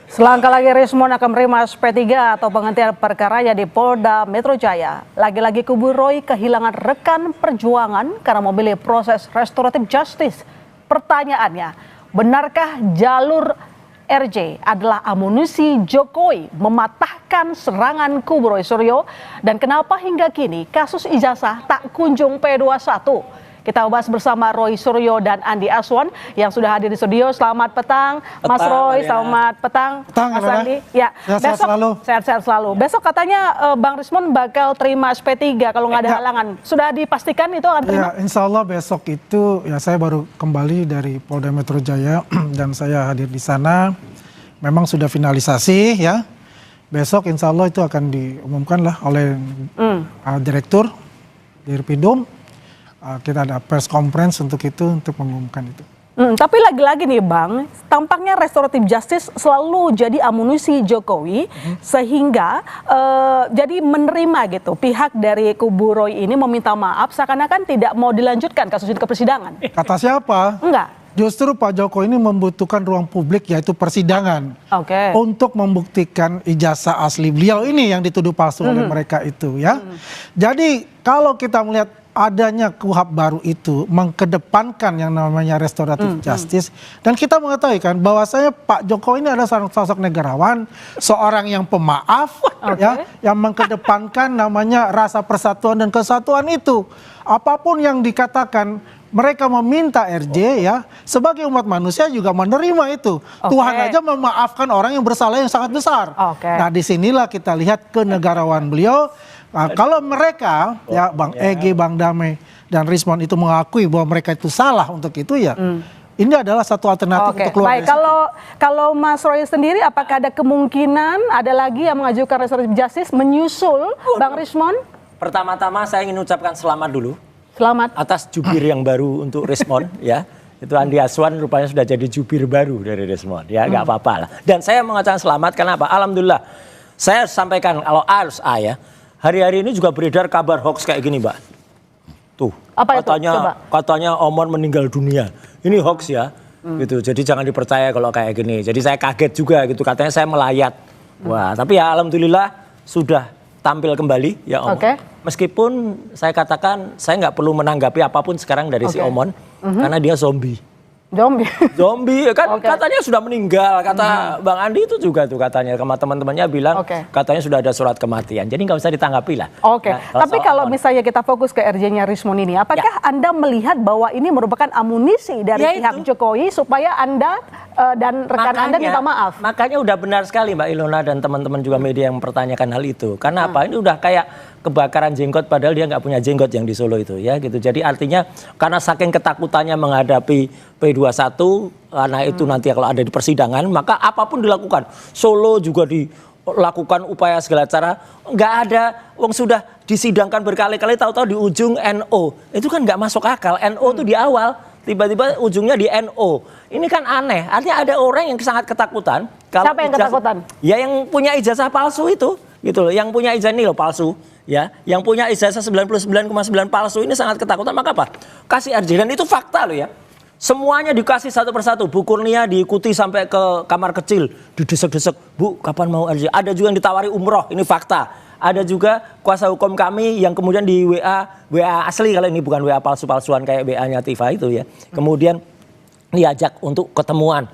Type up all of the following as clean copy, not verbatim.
Selangkah lagi Rismon akan menerima SP3 atau penghentian perkaranya di Polda Metro Jaya. Lagi-lagi kubu Roy kehilangan rekan perjuangan karena memilih proses restoratif justice. Pertanyaannya, benarkah jalur RJ adalah amunisi Jokowi mematahkan serangan kubu Roy Suryo? Dan kenapa hingga kini kasus ijazah tak kunjung P21? Kita bahas bersama Roy Suryo dan Andi Aswan yang sudah hadir di studio. Selamat petang, Mas Roy. Selamat petang, Mas Andi. Ya, sehat-sehat selalu. Besok katanya Bang Rismon bakal terima SP3 kalau nggak ada halangan. Sudah dipastikan itu akan terima? Ya, insya Allah besok itu ya saya baru kembali dari Polda Metro Jaya dan saya hadir di sana. Memang sudah finalisasi ya. Besok insya Allah itu akan diumumkan lah oleh Direktur Dirpidum. Kita ada press conference untuk itu, untuk mengumumkan itu. Tapi lagi-lagi nih Bang, tampaknya restoratif justice selalu jadi amunisi Jokowi sehingga jadi menerima gitu. Pihak dari kubu Roy ini meminta maaf seakan-akan tidak mau dilanjutkan kasus ini ke persidangan. Kata siapa? Enggak. Justru Pak Jokowi ini membutuhkan ruang publik yaitu persidangan untuk membuktikan ijazah asli beliau ini yang dituduh palsu oleh mereka itu ya. Jadi kalau kita melihat adanya KUHP baru itu mengkedepankan yang namanya restoratif justice, dan kita mengetahui kan bahwasanya Pak Jokowi ini adalah seorang sosok negarawan, seorang yang pemaaf ya, yang mengkedepankan namanya rasa persatuan dan kesatuan itu. Apapun yang dikatakan, mereka meminta RJ ya, sebagai umat manusia juga menerima itu. Tuhan aja memaafkan orang yang bersalah yang sangat besar. Nah, disinilah kita lihat kenegarawan beliau. Nah, kalau mereka ya Bang Egy, Bang Damai dan Rismon itu mengakui bahwa mereka itu salah untuk itu ya, ini adalah satu alternatif untuk keluar. Baik, kalau Mas Roy sendiri, apakah ada kemungkinan ada lagi yang mengajukan restoratif justice menyusul Bang Rismon? Pertama-tama saya ingin ucapkan selamat dulu. Selamat. Atas jubir yang baru untuk Rismon ya. Itu Andi Aswan rupanya sudah jadi jubir baru dari Rismon ya, nggak apa-apa lah. Dan saya mengucapkan selamat karena apa? Alhamdulillah. Saya sampaikan kalau A harus A ya. Hari-hari ini juga beredar kabar hoax kayak gini, Mbak. Tuh, apa katanya Omon meninggal dunia. Ini hoax ya, gitu. Jadi jangan dipercaya kalau kayak gini. Jadi saya kaget juga gitu, katanya saya melayat. Wah, tapi ya alhamdulillah sudah tampil kembali ya Omon. Meskipun saya katakan saya nggak perlu menanggapi apapun sekarang dari si Omon, karena dia zombie. Zombie kan katanya sudah meninggal, kata Bang Andi itu juga tuh katanya, sama teman-temannya bilang katanya sudah ada surat kematian, jadi nggak usah ditanggapi lah. Tapi kalau misalnya kita fokus ke RJ-nya Rismon ini, apakah Anda melihat bahwa ini merupakan amunisi dari pihak Jokowi supaya Anda dan rekan Anda minta maaf? Makanya udah benar sekali Mbak Ilona dan teman-teman juga media yang mempertanyakan hal itu. Karena apa? Ini udah kayak kebakaran jenggot padahal dia nggak punya jenggot yang di Solo itu ya gitu. Jadi artinya karena saking ketakutannya menghadapi P21 karena itu nanti kalau ada di persidangan maka apapun dilakukan. Solo juga dilakukan upaya segala cara, nggak ada, wong sudah disidangkan berkali-kali tahu-tahu di ujung NO. Itu kan nggak masuk akal. NO itu di awal, tiba-tiba ujungnya di NO. Ini kan aneh. Artinya ada orang yang sangat ketakutan. Siapa yang ketakutan? Ya yang punya ijazah palsu itu, gitu loh. Yang punya ijazah ini loh palsu. Ya, yang punya ijazah 99,9 palsu ini sangat ketakutan. Maka apa? Kasih RJ, dan itu fakta loh ya. Semuanya dikasih satu persatu. Bu Kurnia diikuti sampai ke kamar kecil, didesek-desek. Bu, kapan mau RJ? Ada juga yang ditawari umroh, ini fakta. Ada juga kuasa hukum kami yang kemudian di WA asli, kalau ini bukan WA palsu-palsuan kayak WA-nya Tifa itu ya. Kemudian diajak untuk ketemuan,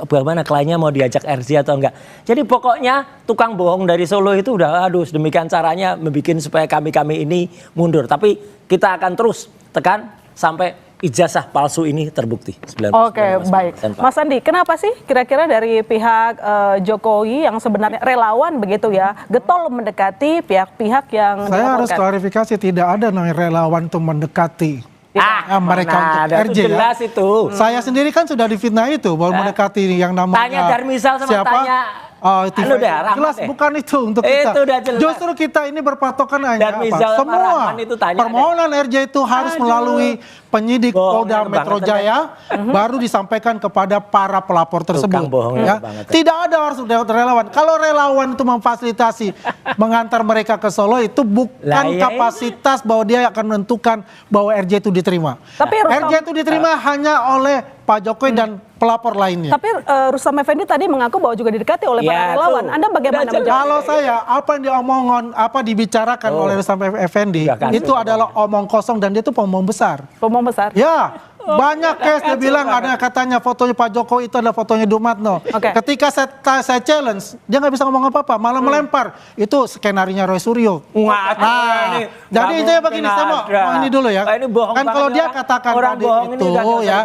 bagaimana kliennya mau diajak RJ atau enggak. Jadi pokoknya tukang bohong dari Solo itu udah demikian caranya membuat supaya kami ini mundur. Tapi kita akan terus tekan sampai ijazah palsu ini terbukti. Baik. Mas Andi, kenapa sih kira-kira dari pihak Jokowi yang sebenarnya relawan begitu ya, getol mendekati pihak-pihak yang saya harus klarifikasi, tidak ada namanya relawan untuk mendekati. Mereka untuk RJ jelas ya. Itu. Saya sendiri kan sudah difitnah itu bahwa mendekati yang namanya tanya Darmizal sama siapa? tanya Jelas bukan itu untuk kita. Justru kita ini berpatokan hanya semua permohonan RJ itu harus melalui penyidik Polda Metro Jaya baru disampaikan kepada para pelapor tersebut. Ya. Tidak ada harus relawan. Kalau relawan itu memfasilitasi mengantar mereka ke Solo itu bukan kapasitas bahwa dia akan menentukan bahwa RJ itu diterima. Tapi RJ itu diterima hanya oleh Pak Jokowi dan pelapor lainnya. Tapi Rustam Effendi tadi mengaku bahwa juga didekati oleh para relawan. Anda bagaimana menjawab? Kalau saya, apa yang dibicarakan oleh Rustam Effendi itu adalah omong kosong dan dia itu pembohong besar. Pembohong besar? Ya. Banyak case dia bilang ada katanya fotonya Pak Jokowi itu adalah fotonya Dumatno. Ketika saya challenge, dia nggak bisa ngomong apa-apa, malah melempar. Itu skenarinya Roy Suryo. Nah, jadi intinya begini, saya mau ini dulu ya. Kan kalau dia katakan tadi itu ya,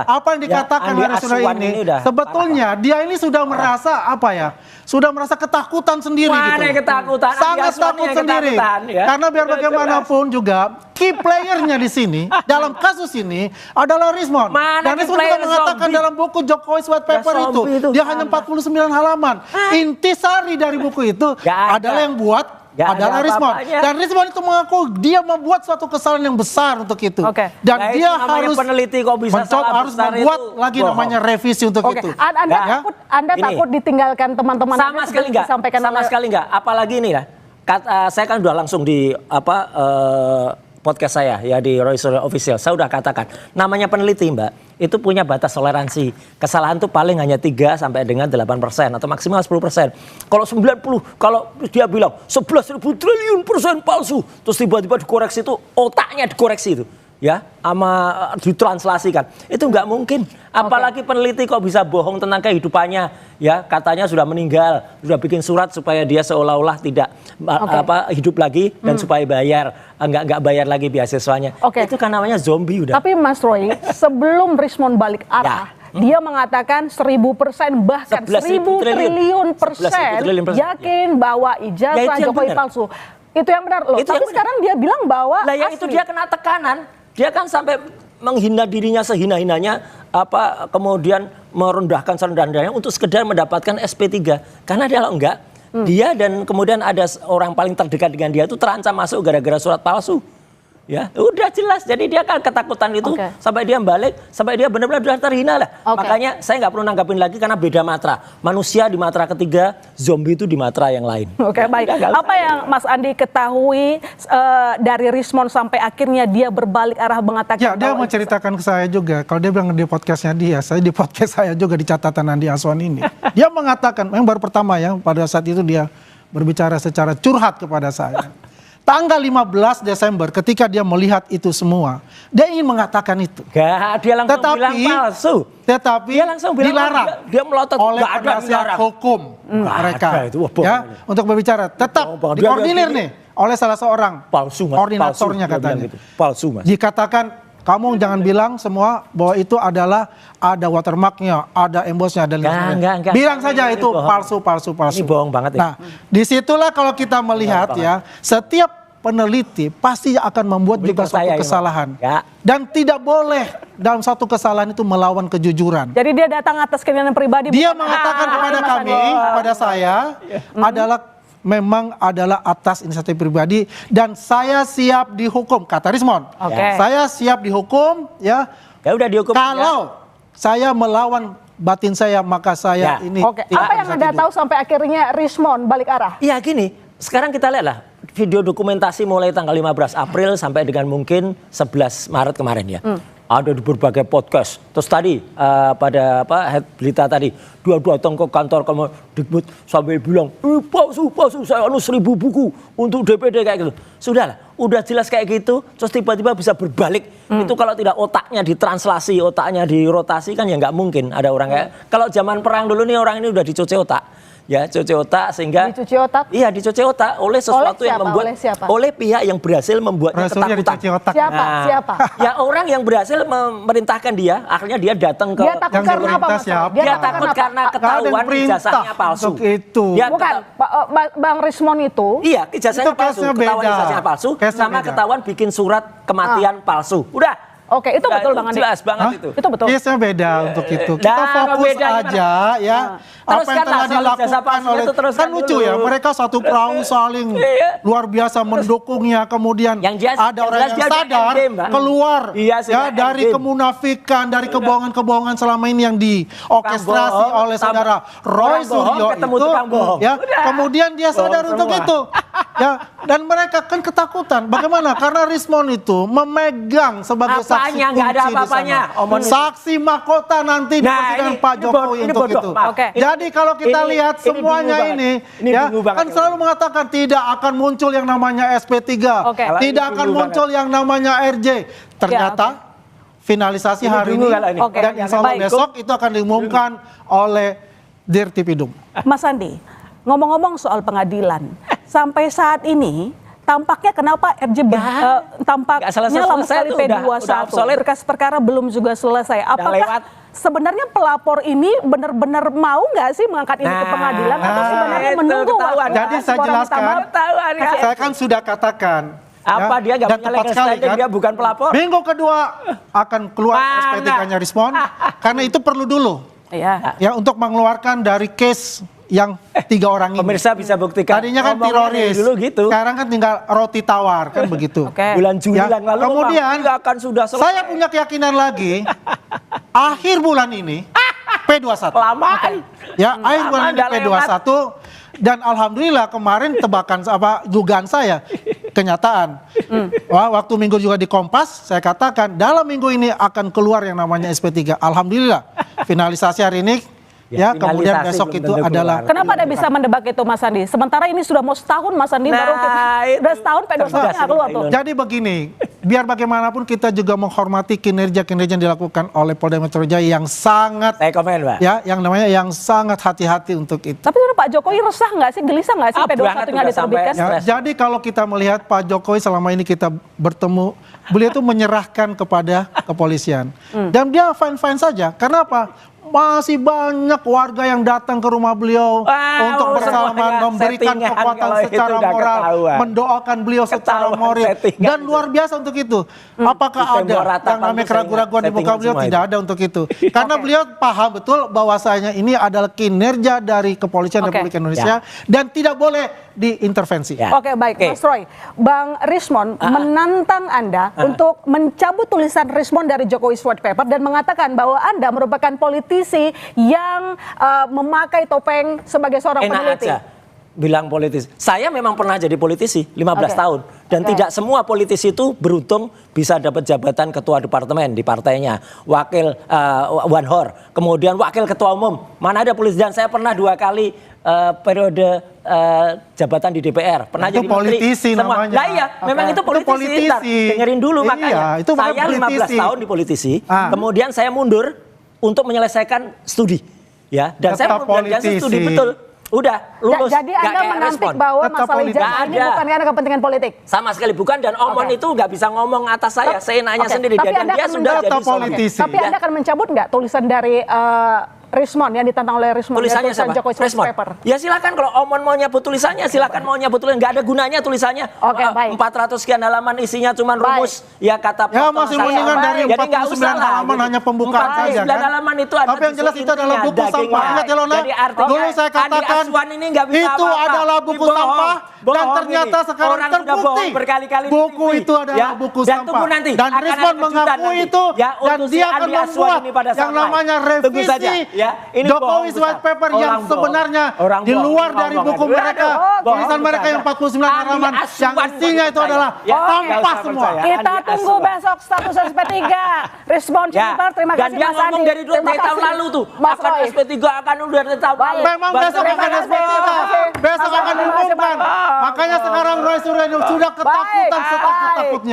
apa yang dikatakan oleh Suryo ini, sebetulnya dia ini sudah merasa apa ya? Sudah merasa ketakutan sendiri gitu. Ketakutan? Sangat takut sendiri. Karena biar bagaimanapun juga key playernya di sini dalam kasus ini adalah Rismon. Dan Rismon juga mengatakan dalam buku Jokowi White Paper itu dia hanya 49 halaman. Intisari dari buku itu adalah yang buat adalah Rismon. Dan Rismon itu mengaku dia membuat suatu kesalahan yang besar untuk itu. Dan dia harus peneliti kok bisa harus membuat lagi namanya revisi untuk itu. Anda takut ditinggalkan teman-teman sama sekali enggak. Sama sekali enggak. Apalagi ini ya. Saya kan udah langsung di podcast saya ya di Roy Suryo Official. Saya udah katakan namanya peneliti Mbak itu punya batas toleransi. Kesalahan tuh paling hanya 3 sampai dengan 8% atau maksimal 10%. Kalau 90, kalau dia bilang 11.000 triliun persen palsu, terus tiba-tiba dikoreksi itu otaknya dikoreksi itu. Ya, sama ditranslasikan. Itu nggak mungkin. Apalagi peneliti kok bisa bohong tentang kehidupannya. Ya, katanya sudah meninggal, sudah bikin surat supaya dia seolah-olah tidak hidup lagi dan supaya bayar, nggak bayar lagi beasiswanya. Itu kan namanya zombie udah. Tapi Mas Roy, sebelum Rismon balik arah, dia mengatakan 1000% bahkan 1000 triliun persen yakin bahwa ijazah Jokowi palsu. Itu yang benar loh. Tapi sekarang dia bilang bahwa yang itu dia kena tekanan. Dia kan sampai menghina dirinya sehina-hinanya, kemudian merendahkan serendah-rendahnya untuk sekedar mendapatkan SP3. Karena dia kalau enggak, dia dan kemudian ada orang paling terdekat dengan dia itu terancam masuk gara-gara surat palsu. Ya, udah jelas. Jadi dia kan ketakutan itu sampai dia balik, sampai dia benar-benar sudah terhina lah. Makanya saya nggak perlu nanggapin lagi karena beda matra. Manusia di matra ketiga, zombie itu di matra yang lain. Baik. Apa yang Mas Andi ketahui dari Rismon sampai akhirnya dia berbalik arah mengatakan? Ya, dia menceritakan ke saya juga. Kalau dia bilang di podcastnya dia, saya di podcast saya juga di catatan Andi Aswan ini. Dia mengatakan, yang baru pertama ya, pada saat itu dia berbicara secara curhat kepada saya. Tanggal 15 Desember ketika dia melihat itu semua, dia ingin mengatakan itu. Dia langsung bilang palsu. Tetapi dia langsung bilang dilarang dia melotot oleh penasihat hukum mereka ya untuk berbicara. Tetap dikoordinir nih oleh salah seorang koordinatornya katanya. Gitu. Palsu Mas. Dikatakan kamu jangan bilang semua bahwa itu adalah ada watermarknya, ada embossnya dan lain-lain. Bilang saja itu palsu. Ini bohong banget ya. Nah, disitulah kalau kita melihat ya, setiap peneliti pasti akan membuat juga suatu kesalahan. Dan tidak boleh dalam satu kesalahan itu melawan kejujuran. Jadi dia datang atas keinginan pribadi. Dia mengatakan kepada kami, kepada saya, memang adalah atas inisiatif pribadi dan saya siap dihukum, kata Rismon. Saya siap dihukum ya. Udah dihukum. Kalau saya melawan batin saya maka saya ini. Apa yang Anda tahu sampai akhirnya Rismon balik arah? Iya gini, sekarang kita lihatlah video dokumentasi mulai tanggal 15 April sampai dengan mungkin 11 Maret kemarin ya. Ada di berbagai podcast. Terus tadi pada head berita tadi, dia datang ke kantor Kemendikbud sambil bilang, palsu, saya 1000 buku untuk DPD kayak gitu. Sudahlah, udah jelas kayak gitu, terus tiba-tiba bisa berbalik. Itu kalau tidak otaknya ditranslasi, otaknya dirotasi kan ya nggak mungkin ada orang kayak. Kalau zaman perang dulu nih orang ini udah dicuci otak. Ya, cuci otak sehingga dicuci otak? Iya, dicuci otak oleh sesuatu yang membuat oleh pihak yang berhasil membuatnya ketakutan. Siapa? Ya orang yang berhasil memerintahkan dia, akhirnya dia datang ke dia takut karena apa, Mas? Dia takut karena ketahuan ijazahnya palsu. Bukan, Bang Rismon itu. Iya, ijazahnya palsu, ketahuan ijazahnya palsu, sama ketahuan bikin surat kematian palsu. Udah. Itu betul Bang Andi. Jelas banget itu. Itu betul. Case-nya beda untuk itu. Kita fokus aja ya. Apa yang telah dilakukan oleh kan lucu ya. Mereka satu perahu saling luar biasa mendukungnya. Kemudian ada orang yang sadar keluar ya dari kemunafikan, dari kebohongan-kebohongan selama ini yang diorkestrasi oleh saudara Roy Suryo itu. Ya. Kemudian dia sadar untuk itu. Ya, dan mereka kan ketakutan. Bagaimana? Karena Rismon itu memegang sebagai saksi Apanya? Nggak ada kunci di apa-apanya. sana. Omong itu. Saksi mahkota nanti di Nah, persidangan ini- Pak ini Jokowi bodoh, ini untuk bodoh, itu. Pak. Oke. Jadi kalau kita Ini- lihat ini semuanya bingung ini, banget. Ini ya bingung banget. kan selalu mengatakan tidak akan muncul yang namanya SP3, Oke. tidak Ini akan bingung muncul yang namanya RJ. Ternyata finalisasi Ini hari bingung ini kalau ini. Oke. dan insya Allah Baik. besok itu akan diumumkan oleh Dirtipidum. Mas Andi, ngomong-ngomong soal pengadilan, sampai saat ini tampaknya kenapa tampaknya selesai-selesai lama sekali tuh, P21, udah obsolete. berkas perkara belum juga selesai. lewat. Apakah sebenarnya pelapor ini benar-benar mau nggak sih mengangkat ini ke pengadilan atau sebenarnya itu menunggu ketahuan. waktu Jadi saya seorang minta jelaskan. maaf? Ketahuan, ya. Saya kan sudah katakan. Apa dia nggak dan punya tepat legal sekali, standing, kan? dia bukan pelapor? Minggu kedua akan keluar Mana? SP3-nya Rismon, karena itu perlu dulu Iya. ya untuk mengeluarkan dari case yang 3 orang ini. Pemirsa bisa buktikan. Tadinya kan Ngomongnya dari teroris, dulu gitu. sekarang kan tinggal roti tawar kan begitu. Oke. Bulan Juli Ya, yang lalu kemudian nggak akan sudah selesai. Saya punya keyakinan lagi akhir bulan ini P21. Kelamaan. Ya, akhir bulan ini udah P21 dan alhamdulillah kemarin tebakan dugaan saya kenyataan. Wah, waktu minggu juga di Kompas saya katakan dalam minggu ini akan keluar yang namanya SP3. Alhamdulillah finalisasi hari ini ya kemudian finalisasi besok belum itu tentu adalah keluar. Kenapa Anda bisa mendebak itu Mas Andi? Sementara ini sudah mau setahun Mas Andi baru kita, itu. udah setahun P21 nggak keluar tuh. Jadi begini, biar bagaimanapun kita juga menghormati kinerja-kinerja yang dilakukan oleh Polda Metro Jaya yang sangat Saya komen, Pak. ya yang namanya yang sangat hati-hati untuk itu. Tapi sebenarnya Pak Jokowi resah nggak sih, gelisah nggak sih Ah, P21-nya banget udah diterbitkan? sampai- Ya, jadi kalau kita melihat Pak Jokowi selama ini kita bertemu, beliau itu menyerahkan kepada kepolisian. Dan dia fine-fine saja. Karena apa? Masih banyak warga yang datang ke rumah beliau untuk bersalaman, semuanya memberikan settingan kekuatan kalau itu secara udah moral, ketahuan. mendoakan beliau secara Ketahuan moral. settingan Dan itu. luar biasa untuk itu. Apakah Sistem ada ratapan yang namanya itu saya keraguan-keraguan di muka settingan beliau? semua Tidak itu. ada untuk itu. Karena beliau paham betul bahwasanya ini adalah kinerja dari kepolisian Oke. Republik Indonesia dan tidak boleh diintervensi. Ya. Oke baik, Oke. Mas Roy, Bang Rismon menantang Anda untuk mencabut tulisan Rismon dari Jokowi's White Paper dan mengatakan bahwa Anda merupakan politisi yang memakai topeng sebagai seorang Enak peneliti. aja bilang politis. Saya memang pernah jadi politisi 15 Oke. tahun dan Oke. tidak semua politisi itu beruntung bisa dapat jabatan ketua departemen di partainya, wakil Wanhor, kemudian wakil ketua umum. Mana ada politisi, dan saya pernah 2 kali periode jabatan di DPR, pernah Itu jadi menteri. politisi Semua. namanya. Lah iya, memang Oke. itu Itu politisi. politisi. Ntar, dengerin dulu Iya, makanya. itu makanya Saya 15 politisi. tahun di politisi, Ah. kemudian saya mundur untuk menyelesaikan studi. Ya, dan saya Tetap mengerjakan studi politisi. betul. Udah lulus. Jadi nggak Anda kayak menampik respon. bahwa Tetap masalah politik. ijazah ini Nggak ada. bukan karena kepentingan politik. Sama sekali bukan, dan Omon Oke. itu nggak bisa ngomong atas saya. Saya nanya Oke. sendiri, Tapi dan Anda dia akan sudah menjadi jadi politisi. politisi. Tapi Anda akan mencabut nggak tulisan dari Rismon yang ditantang oleh Rismon? Tulisannya tulisan siapa? Jokowi's White Respon. Paper. Ya silakan, kalau Omon mau nyebut tulisannya, silakan mau nyebut tulisannya. Nggak ada gunanya tulisannya. Oke, baik. 400 sekian halaman isinya cuma rumus. Ya kata Ya potong masih saya. mendingan dari Jadi nggak 49 usah lah, halaman gitu. hanya pembukaan saja 49 kan. halaman itu ada Tapi yang jelas itu adalah buku dagingnya. sampah. Ingat ya Lona, Jadi artinya dulu saya Andi katakan Aswan ini nggak bisa itu apa-apa. adalah buku Ini bohong. sampah dan Bohong ternyata ini. sekarang Orang sudah terbukti bohong berkali-kali di buku TV. itu adalah Ya, buku dan sampah. tunggu nanti Dan akan ada Rismon kejutan mengakui nanti. itu Ya, dan untuk si dia akan Andi Aswan membuat ini pada yang saat namanya lain. Tunggu revisi saja, ya. Ini Jokowi's bohong White besar. Paper yang Orang bohong. sebenarnya Orang di bohong. luar Bohong dari banget. buku Aduh, mereka, bohong tulisan mereka besar. yang 49 Andi halaman yang Aswan isinya itu percaya. adalah Ya, sampah nggak usah semua. percaya. Kita Andi tunggu Aswan. besok status SP3. Respon Ya, Ciper, terima dan kasih dia Mas ngomong Andi. dari Terima tahun kasih, lalu tuh, Mas akan Roy. SP3 akan udah dari tahun lalu. Memang besok Terima akan kasih, SP3. terima kasih. Besok Mas Roy, akan terima kasih, diumumkan. Bang. Makanya sekarang Roy Suryo sudah ketakutan Baik. setakut-takutnya.